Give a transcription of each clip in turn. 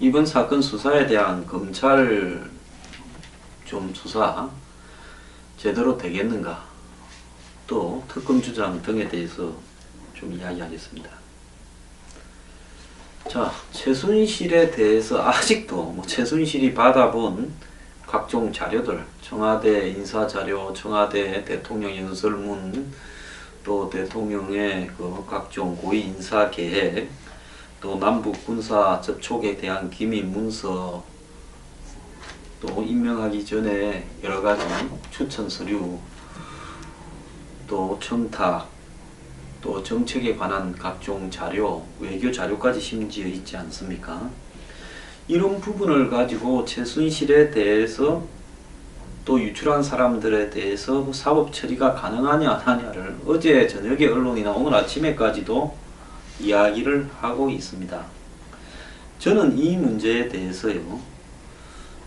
이번 사건 수사에 대한 검찰 좀 수사 제대로 되겠는가, 또 특검 주장 등에 대해서 좀 이야기하겠습니다. 자, 최순실에 대해서 아직도 최순실이 받아본 각종 자료들, 청와대 인사자료, 청와대 대통령 연설문, 또 대통령의 그 각종 고위 인사 계획, 또 남북 군사 접촉에 대한 기밀 문서, 또 임명하기 전에 여러 가지 추천 서류, 또 청탁, 또 정책에 관한 각종 자료, 외교 자료까지 심지어 있지 않습니까? 이런 부분을 가지고 최순실에 대해서 또 유출한 사람들에 대해서 사법 처리가 가능하냐 안 하냐를 어제 저녁에 언론이나 오늘 아침에까지도 이야기를 하고 있습니다. 저는 이 문제에 대해서요,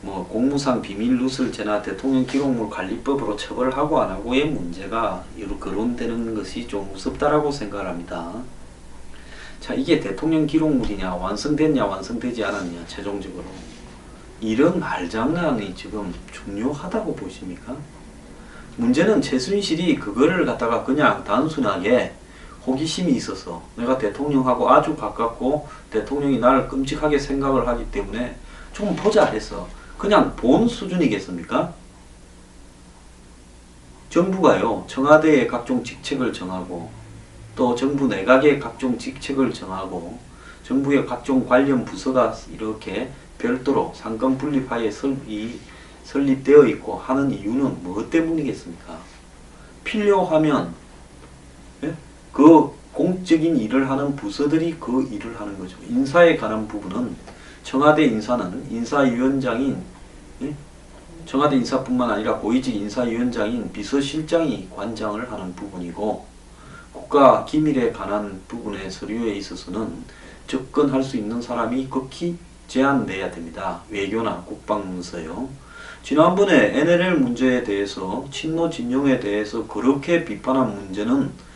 공무상 비밀 누설죄나 대통령 기록물 관리법으로 처벌하고 안 하고의 문제가 여러 거론되는 것이 좀 무섭다라고 생각을 합니다. 자, 이게 대통령 기록물이냐, 완성됐냐, 완성되지 않았냐, 최종적으로. 이런 말장난이 지금 중요하다고 보십니까? 문제는 최순실이 그거를 갖다가 그냥 단순하게 호기심이 있어서 내가 대통령하고 아주 가깝고 대통령이 나를 끔찍하게 생각을 하기 때문에 좀 보자 해서 그냥 본 수준이겠습니까? 정부가요, 청와대의 각종 직책을 정하고 또 정부 내각의 각종 직책을 정하고 정부의 각종 관련 부서가 이렇게 별도로 상권 분립하에 설립되어 있고 하는 이유는 무엇 때문이겠습니까? 필요하면 그 공적인 일을 하는 부서들이 그 일을 하는 거죠. 인사에 관한 부분은 청와대 인사는 인사위원장인, 청와대 인사뿐만 아니라 고위직 인사위원장인 비서실장이 관장을 하는 부분이고, 국가 기밀에 관한 부분의 서류에 있어서는 접근할 수 있는 사람이 극히 제한돼야 됩니다. 외교나 국방문서요. 지난번에 NLL 문제에 대해서 친노 진영에 대해서 그렇게 비판한 문제는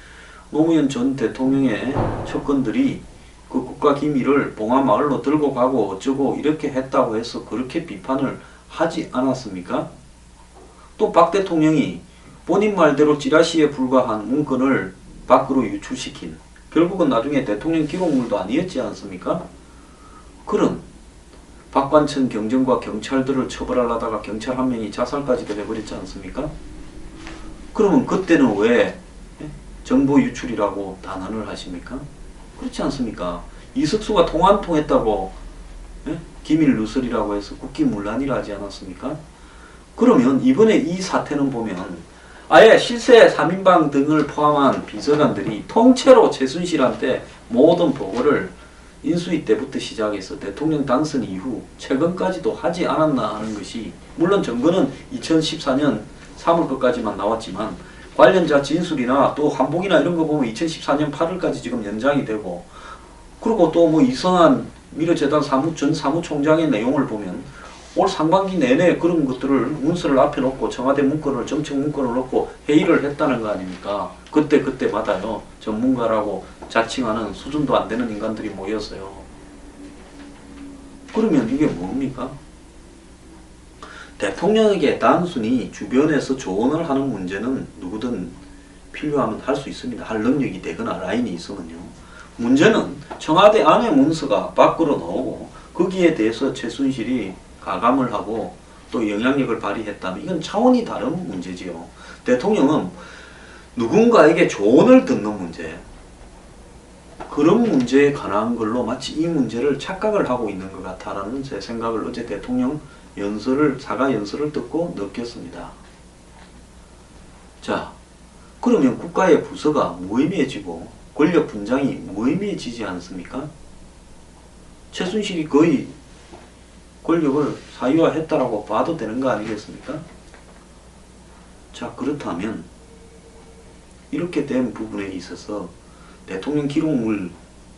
노무현 전 대통령의 측근들이 그 국가 기밀을 봉화마을로 들고 가고 어쩌고 이렇게 했다고 해서 그렇게 비판을 하지 않았습니까? 또 박 대통령이 본인 말대로 찌라시에 불과한 문건을 밖으로 유출시킨, 결국은 나중에 대통령 기록물도 아니었지 않습니까? 그런 박관천 경정과 경찰들을 처벌하려다가 경찰 한 명이 자살까지도 해버렸지 않습니까? 그러면 그때는 왜 정보 유출이라고 단언을 하십니까? 그렇지 않습니까? 이석수가 통화 안 통했다고 기밀 누설이라고 해서 국기문란이라 하지 않았습니까? 그러면 이번에 이 사태는 보면 아예 실세 3인방 등을 포함한 비서관들이 통째로 최순실한테 모든 보고를 인수위 때부터 시작해서 대통령 당선 이후 최근까지도 하지 않았나 하는 것이, 물론 증거는 2014년 3월 것까지만 나왔지만 관련자 진술이나 또 한복이나 이런 거 보면 2014년 8월까지 지금 연장이 되고, 그리고 또 이성한 미래재단 전 사무총장의 내용을 보면 올 상반기 내내 그런 것들을 문서를 앞에 놓고 청와대 문건을, 정책 문건을 놓고 회의를 했다는 거 아닙니까? 그때마다요, 전문가라고 자칭하는 수준도 안 되는 인간들이 모였어요. 그러면 이게 뭡니까? 대통령에게 단순히 주변에서 조언을 하는 문제는 누구든 필요하면 할 수 있습니다. 할 능력이 되거나 라인이 있으면요. 문제는 청와대 안의 문서가 밖으로 나오고 거기에 대해서 최순실이 가감을 하고 또 영향력을 발휘했다면 이건 차원이 다른 문제지요. 대통령은 누군가에게 조언을 듣는 문제, 그런 문제에 관한 걸로 마치 이 문제를 착각을 하고 있는 것 같다라는 제 생각을 어제 대통령 사과 연설을 듣고 느꼈습니다. 자, 그러면 국가의 부서가 무의미해지고 권력 분장이 무의미해지지 않습니까? 최순실이 거의 권력을 사유화했다라고 봐도 되는 거 아니겠습니까? 자, 그렇다면 이렇게 된 부분에 있어서 대통령 기록물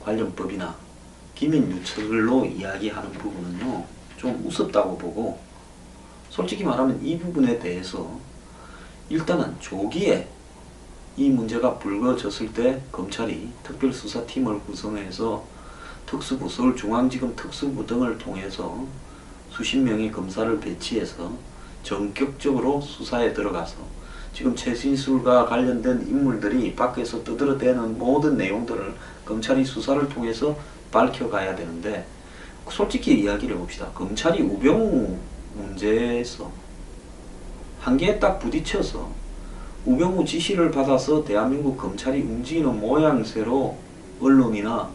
관련법이나 기밀 누설로 이야기하는 부분은요, 좀 우습다고 보고, 솔직히 말하면 이 부분에 대해서 일단은 조기에 이 문제가 불거졌을 때 검찰이 특별수사팀을 구성해서 특수부, 서울중앙지검 특수부 등을 통해서 수십 명의 검사를 배치해서 전격적으로 수사에 들어가서 지금 최순실과 관련된 인물들이 밖에서 떠들어대는 모든 내용들을 검찰이 수사를 통해서 밝혀가야 되는데, 솔직히 이야기를 해봅시다. 검찰이 우병우 문제에서 한계에 딱 부딪혀서 우병우 지시를 받아서 대한민국 검찰이 움직이는 모양새로 언론이나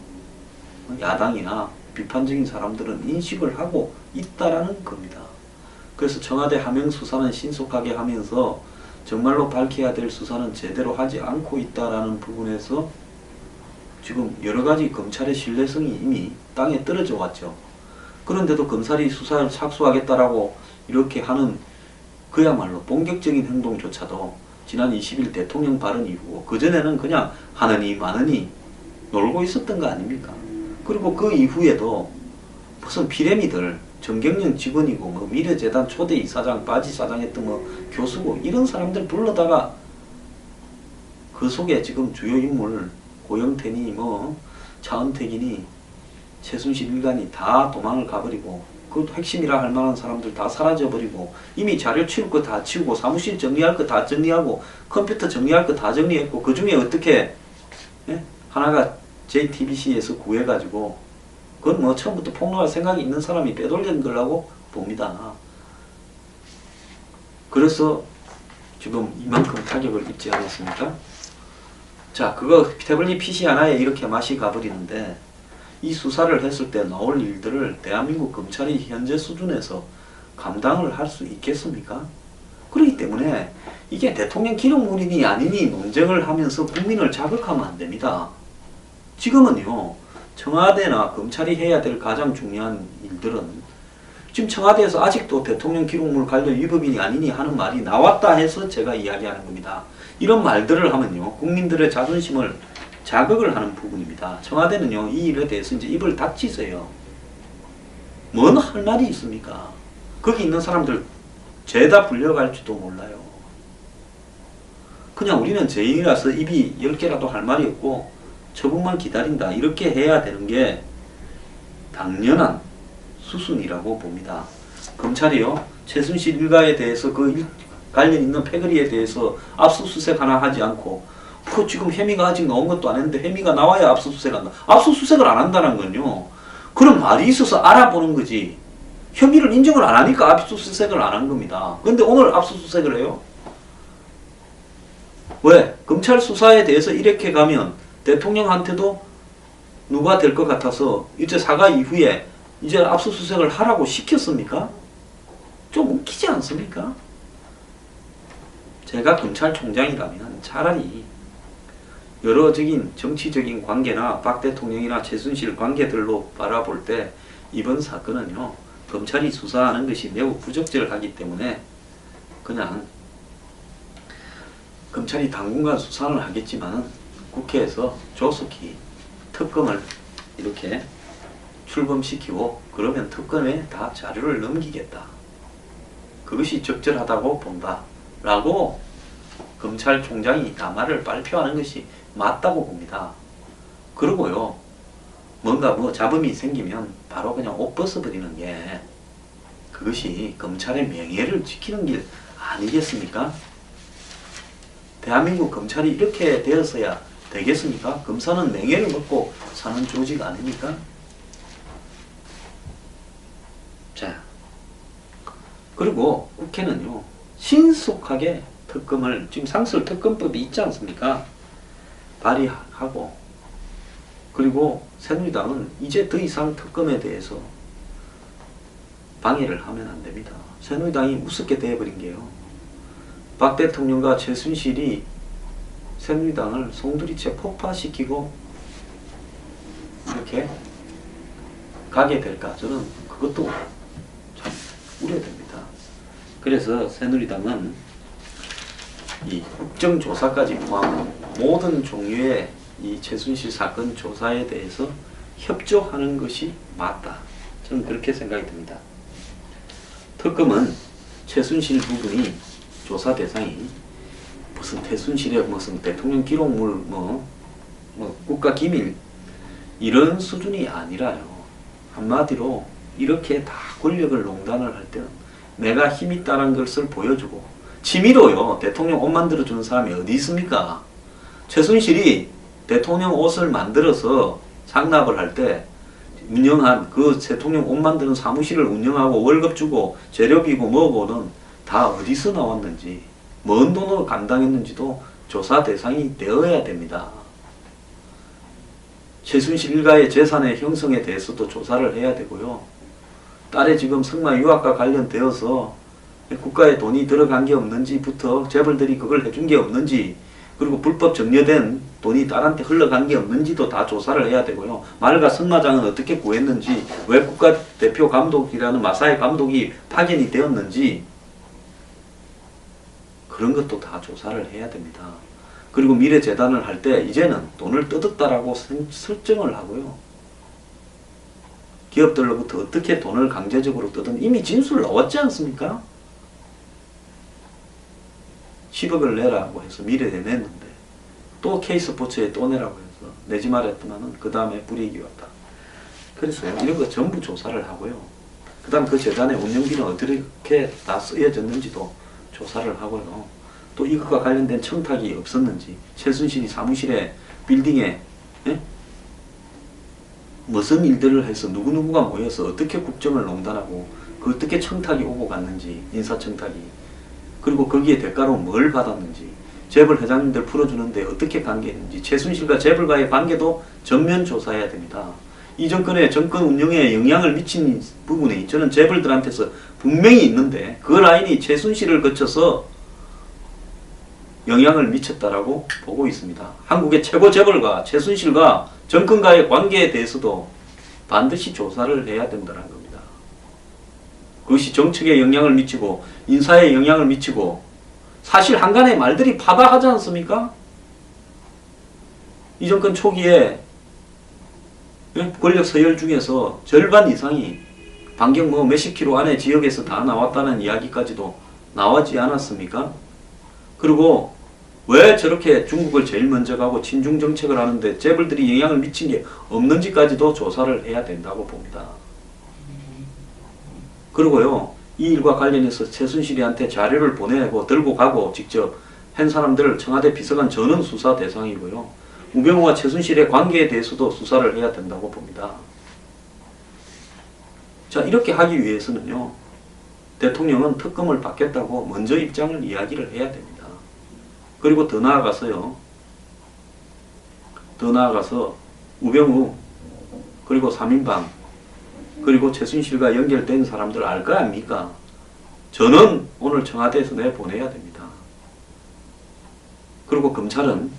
야당이나 비판적인 사람들은 인식을 하고 있다라는 겁니다. 그래서 청와대 하명 수사는 신속하게 하면서 정말로 밝혀야 될 수사는 제대로 하지 않고 있다라는 부분에서 지금 여러가지 검찰의 신뢰성이 이미 땅에 떨어져 왔죠. 그런데도 검찰이 수사를 착수하겠다라고 이렇게 하는 그야말로 본격적인 행동조차도 지난 20일 대통령 발언 이후고 그전에는 그냥 하느니 마느니 놀고 있었던 거 아닙니까? 그리고 그 이후에도 무슨 피레미들 정경련 직원이고 뭐 미래재단 초대 이사장 바지사장 했던 뭐 교수고 이런 사람들 불러다가 그 속에 지금 주요 인물 고영태니 뭐 차은택이니 최순실 일가니 다 도망을 가버리고 그 핵심이라 할 만한 사람들 다 사라져버리고 이미 자료 치울 거 다 치우고 사무실 정리할 거 다 정리하고 컴퓨터 정리할 거 다 정리했고 그 중에 어떻게 하나가 JTBC에서 구해가지고 그건 뭐 처음부터 폭로할 생각이 있는 사람이 빼돌린 거라고 봅니다. 그래서 지금 이만큼 타격을 입지 않았습니까? 자, 그거 태블릿 PC 하나에 이렇게 맛이 가버리는데 이 수사를 했을 때 나올 일들을 대한민국 검찰이 현재 수준에서 감당을 할 수 있겠습니까? 그렇기 때문에 이게 대통령 기록물이니 아니니 논쟁을 하면서 국민을 자극하면 안 됩니다. 지금은요, 청와대나 검찰이 해야 될 가장 중요한 일들은 지금 청와대에서 아직도 대통령 기록물 관련 위법이니 아니니 하는 말이 나왔다 해서 제가 이야기하는 겁니다. 이런 말들을 하면요, 국민들의 자존심을 자극을 하는 부분입니다. 청와대는요, 이 일에 대해서 이제 입을 닥치세요. 뭔 할 말이 있습니까? 거기 있는 사람들 죄다 불려갈지도 몰라요. 그냥 우리는 죄인이라서 입이 10개라도 할 말이 없고 처분만 기다린다. 이렇게 해야 되는 게 당연한 수순이라고 봅니다. 검찰이요, 최순실 일가에 대해서 그 관련 있는 패거리에 대해서 압수수색 하나 하지 않고 그 지금 혐의가 아직 나온 것도 안 했는데 혐의가 나와야 압수수색 한다. 압수수색을 안 한다는 건요, 그런 말이 있어서 알아보는 거지 혐의를 인정을 안 하니까 압수수색을 안 한 겁니다. 그런데 오늘 압수수색을 해요. 왜? 검찰 수사에 대해서 이렇게 가면 대통령한테도 누가 될 것 같아서 이제 사과 이후에 이제 압수수색을 하라고 시켰습니까? 좀 웃기지 않습니까? 제가 검찰총장이라면 차라리 여러적인 정치적인 관계나 박 대통령이나 최순실 관계들로 바라볼 때 이번 사건은요, 검찰이 수사하는 것이 매우 부적절하기 때문에 그냥 검찰이 당분간 수사를 하겠지만 국회에서 조속히 특검을 이렇게 출범시키고 그러면 특검에 다 자료를 넘기겠다. 그것이 적절하다고 본다. 라고 검찰총장이 담화를 발표하는 것이 맞다고 봅니다. 그리고요, 뭔가 뭐 잡음이 생기면 바로 그냥 옷 벗어버리는 게 그것이 검찰의 명예를 지키는 길 아니겠습니까? 대한민국 검찰이 이렇게 되었어야 되겠습니까? 검사는 명예를 먹고 사는 조직 아닙니까? 자, 그리고 국회는요, 신속하게 특검을, 지금 상설특검법이 있지 않습니까? 발의하고, 그리고 새누리당은 이제 더 이상 특검에 대해서 방해를 하면 안 됩니다. 새누리당이 우습게 돼버린 게요, 박 대통령과 최순실이 새누리당을 송두리째 폭파시키고 이렇게 가게 될까, 저는 그것도 참 우려됩니다. 그래서 새누리당은 이 국정조사까지 포함한 모든 종류의 이 최순실 사건 조사에 대해서 협조하는 것이 맞다. 저는 그렇게 생각이 듭니다. 특검은 최순실 부분이 조사 대상이 무슨 최순실의 무슨 대통령 기록물 뭐 국가 기밀 이런 수준이 아니라요. 한마디로 이렇게 다 권력을 농단을 할 때는 내가 힘 있다는 것을 보여주고, 취미로요 대통령 옷 만들어주는 사람이 어디 있습니까? 최순실이 대통령 옷을 만들어서 상납을 할 때 운영한 그 대통령 옷 만드는 사무실을 운영하고 월급 주고 재료비고 뭐고는 다 어디서 나왔는지, 뭔 돈으로 감당했는지도 조사 대상이 되어야 됩니다. 최순실 일가의 재산의 형성에 대해서도 조사를 해야 되고요. 딸의 지금 승마 유학과 관련되어서 국가에 돈이 들어간 게 없는지부터 재벌들이 그걸 해준 게 없는지, 그리고 불법 증여된 돈이 딸한테 흘러간 게 없는지도 다 조사를 해야 되고요. 말가 승마장은 어떻게 구했는지, 왜 국가대표 감독이라는 마사의 감독이 파견이 되었는지, 그런 것도 다 조사를 해야 됩니다. 그리고 미래재단을 할 때 이제는 돈을 뜯었다라고 설정을 하고요. 기업들로부터 어떻게 돈을 강제적으로 뜯은 이미 진술 나왔지 않습니까? 10억을 내라고 해서 미래에 냈는데 또 K스포츠에 또 내라고 해서 내지 말했더만은 그 다음에 불이익이 왔다. 그래서 이런 거 전부 조사를 하고요. 그 다음 그 재단의 운영비는 어떻게 다 쓰여졌는지도 조사를 하고요. 또 이것과 관련된 청탁이 없었는지, 최순실이 사무실에 빌딩에 무슨 일들을 해서 누구누구가 모여서 어떻게 국정을 농단하고 그 어떻게 청탁이 오고 갔는지, 인사청탁이, 그리고 거기에 대가로 뭘 받았는지, 재벌 회장님들 풀어주는데 어떻게 관계했는지, 최순실과 재벌과의 관계도 전면 조사해야 됩니다. 이 정권의 정권 운영에 영향을 미친 부분이 저는 재벌들한테서 분명히 있는데 그 라인이 최순실을 거쳐서 영향을 미쳤다라고 보고 있습니다. 한국의 최고 재벌과 최순실과 정권과의 관계에 대해서도 반드시 조사를 해야 된다는 겁니다. 그것이 정책에 영향을 미치고 인사에 영향을 미치고, 사실 한간의 말들이 파다하지 않습니까? 이 정권 초기에 권력 서열 중에서 절반 이상이 반경 몇십 킬로 안에 지역에서 다 나왔다는 이야기까지도 나오지 않았습니까? 그리고 왜 저렇게 중국을 제일 먼저 가고 친중 정책을 하는데 재벌들이 영향을 미친 게 없는지까지도 조사를 해야 된다고 봅니다. 그리고요, 이 일과 관련해서 최순실이한테 자료를 보내고 들고 가고 직접 한 사람들 청와대 비서관 전원 수사 대상이고요. 우병우와 최순실의 관계에 대해서도 수사를 해야 된다고 봅니다. 자, 이렇게 하기 위해서는요, 대통령은 특검을 받겠다고 먼저 입장을 이야기를 해야 됩니다. 그리고 더 나아가서 우병우 그리고 3인방 그리고 최순실과 연결된 사람들 알 거 아닙니까? 저는 오늘 청와대에서 내보내야 됩니다. 그리고 검찰은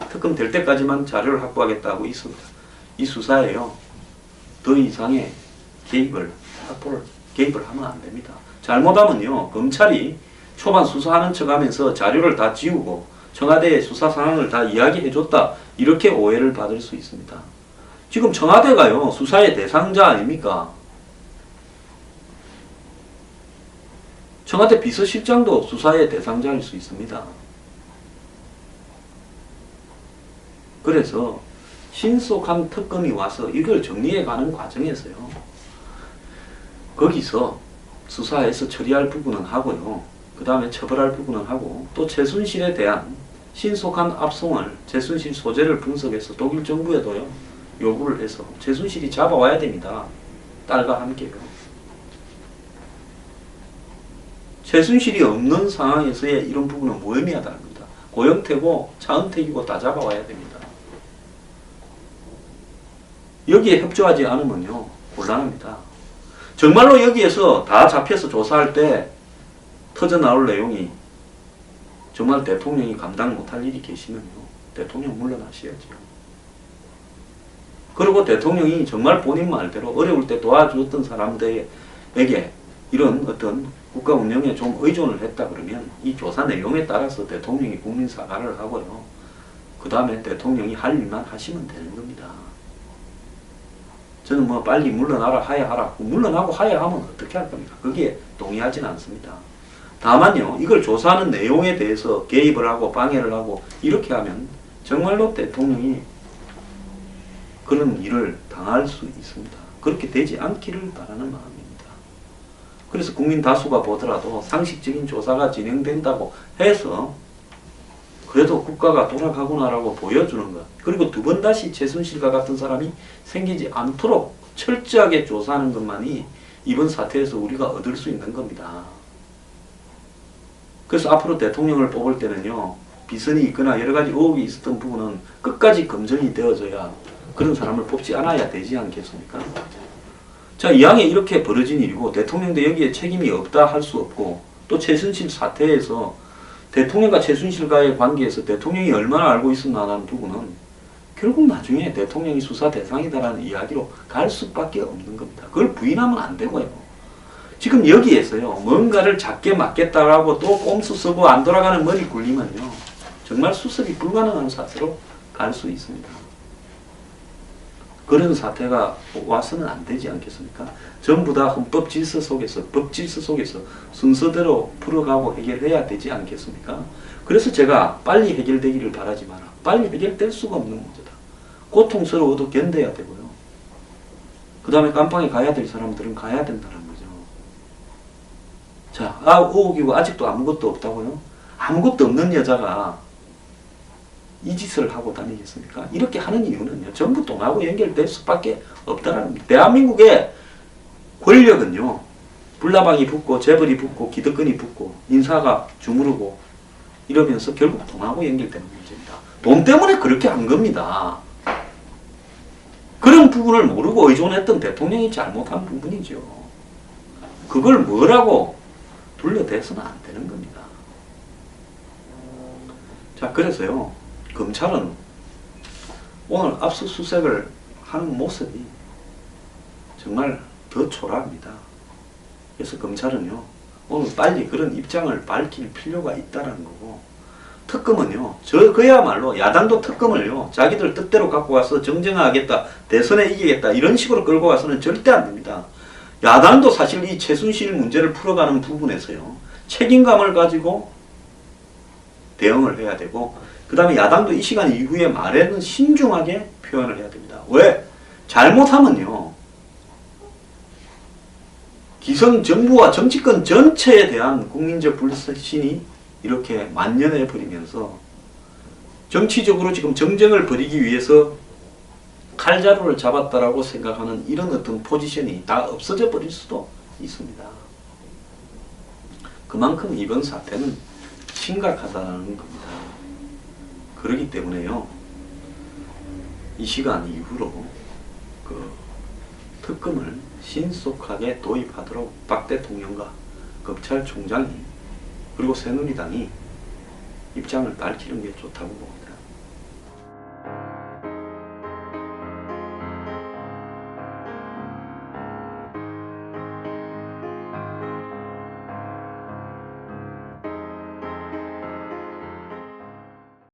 특검 될 때까지만 자료를 확보하겠다고 있습니다. 이 수사에요, 더 이상의 개입을 하면 안 됩니다. 잘못하면요, 검찰이 초반 수사하는 척하면서 자료를 다 지우고 청와대의 수사 상황을 다 이야기해줬다, 이렇게 오해를 받을 수 있습니다. 지금 청와대가요, 수사의 대상자 아닙니까? 청와대 비서실장도 수사의 대상자일 수 있습니다. 그래서 신속한 특검이 와서 이걸 정리해가는 과정에서요, 거기서 수사에서 처리할 부분은 하고요, 그 다음에 처벌할 부분은 하고, 또 최순실에 대한 신속한 압송을, 최순실 소재를 분석해서 독일 정부에도요 요구를 해서 최순실이 잡아와야 됩니다. 딸과 함께요. 최순실이 없는 상황에서의 이런 부분은 무의미하다는 겁니다. 고영태고 차은택이고 다 잡아와야 됩니다. 여기에 협조하지 않으면요 곤란합니다. 정말로 여기에서 다 잡혀서 조사할 때 터져 나올 내용이 정말 대통령이 감당 못할 일이 계시면요, 대통령 물러나셔야죠. 그리고 대통령이 정말 본인 말대로 어려울 때 도와주었던 사람들에게 이런 어떤 국가 운영에 좀 의존을 했다 그러면 이 조사 내용에 따라서 대통령이 국민 사과를 하고요, 그 다음에 대통령이 할 일만 하시면 되는 겁니다. 저는 뭐 빨리 물러나라 하야하라, 물러나고 하야하면 어떻게 할 겁니까? 거기에 동의하지는 않습니다. 다만요, 이걸 조사하는 내용에 대해서 개입을 하고 방해를 하고 이렇게 하면 정말로 대통령이 그런 일을 당할 수 있습니다. 그렇게 되지 않기를 바라는 마음입니다. 그래서 국민 다수가 보더라도 상식적인 조사가 진행된다고 해서 그래도 국가가 돌아가구나라고 보여주는 것. 그리고 두 번 다시 최순실과 같은 사람이 생기지 않도록 철저하게 조사하는 것만이 이번 사태에서 우리가 얻을 수 있는 겁니다. 그래서 앞으로 대통령을 뽑을 때는요, 비선이 있거나 여러 가지 의혹이 있었던 부분은 끝까지 검증이 되어져야 그런 사람을 뽑지 않아야 되지 않겠습니까? 자, 이왕에 이렇게 벌어진 일이고 대통령도 여기에 책임이 없다 할 수 없고, 또 최순실 사태에서 대통령과 최순실과의 관계에서 대통령이 얼마나 알고 있었나라는 부분은 결국 나중에 대통령이 수사 대상이다라는 이야기로 갈 수밖에 없는 겁니다. 그걸 부인하면 안 되고요. 지금 여기에서요, 뭔가를 작게 맡겠다라고 또 꼼수 쓰고 안 돌아가는 머리 굴리면요, 정말 수습이 불가능한 사태로 갈 수 있습니다. 그런 사태가 와서는 안 되지 않겠습니까? 전부 다 헌법 질서 속에서, 법 질서 속에서 순서대로 풀어가고 해결해야 되지 않겠습니까? 그래서 제가 빨리 해결되기를 바라지만 빨리 해결될 수가 없는 문제다. 고통스러워도 견뎌야 되고요. 그 다음에 깜빵에 가야 될 사람들은 가야 된다는 거죠. 자, 의혹이고 아직도 아무것도 없다고요? 아무것도 없는 여자가 이 짓을 하고 다니겠습니까? 이렇게 하는 이유는요, 전부 돈하고 연결될 수밖에 없다라는 겁니다. 대한민국의 권력은요, 불나방이 붙고 재벌이 붙고 기득권이 붙고 인사가 주무르고 이러면서 결국 돈하고 연결되는 문제입니다. 돈 때문에 그렇게 한 겁니다. 그런 부분을 모르고 의존했던 대통령이 잘못한 부분이죠. 그걸 뭐라고 둘러대서는 안 되는 겁니다. 자, 그래서요, 검찰은 오늘 압수수색을 하는 모습이 정말 더 초라합니다. 그래서 검찰은요, 오늘 빨리 그런 입장을 밝힐 필요가 있다는 거고, 특검은요, 그야말로 야당도 특검을요, 자기들 뜻대로 갖고 와서 정쟁하겠다, 대선에 이기겠다, 이런 식으로 끌고 와서는 절대 안 됩니다. 야당도 사실 이 최순실 문제를 풀어가는 부분에서요, 책임감을 가지고 대응을 해야 되고, 그 다음에 야당도 이 시간 이후에 말에는 신중하게 표현을 해야 됩니다. 왜? 잘못하면요, 기성 정부와 정치권 전체에 대한 국민적 불신이 이렇게 만연해 버리면서 정치적으로 지금 정쟁을 벌이기 위해서 칼자루를 잡았다라고 생각하는 이런 어떤 포지션이 다 없어져 버릴 수도 있습니다. 그만큼 이번 사태는 심각하다는 겁니다. 그렇기 때문에요, 이 시간 이후로 그 특검을 신속하게 도입하도록 박 대통령과 검찰총장이 그리고 새누리당이 입장을 밝히는 게 좋다고 봅니다.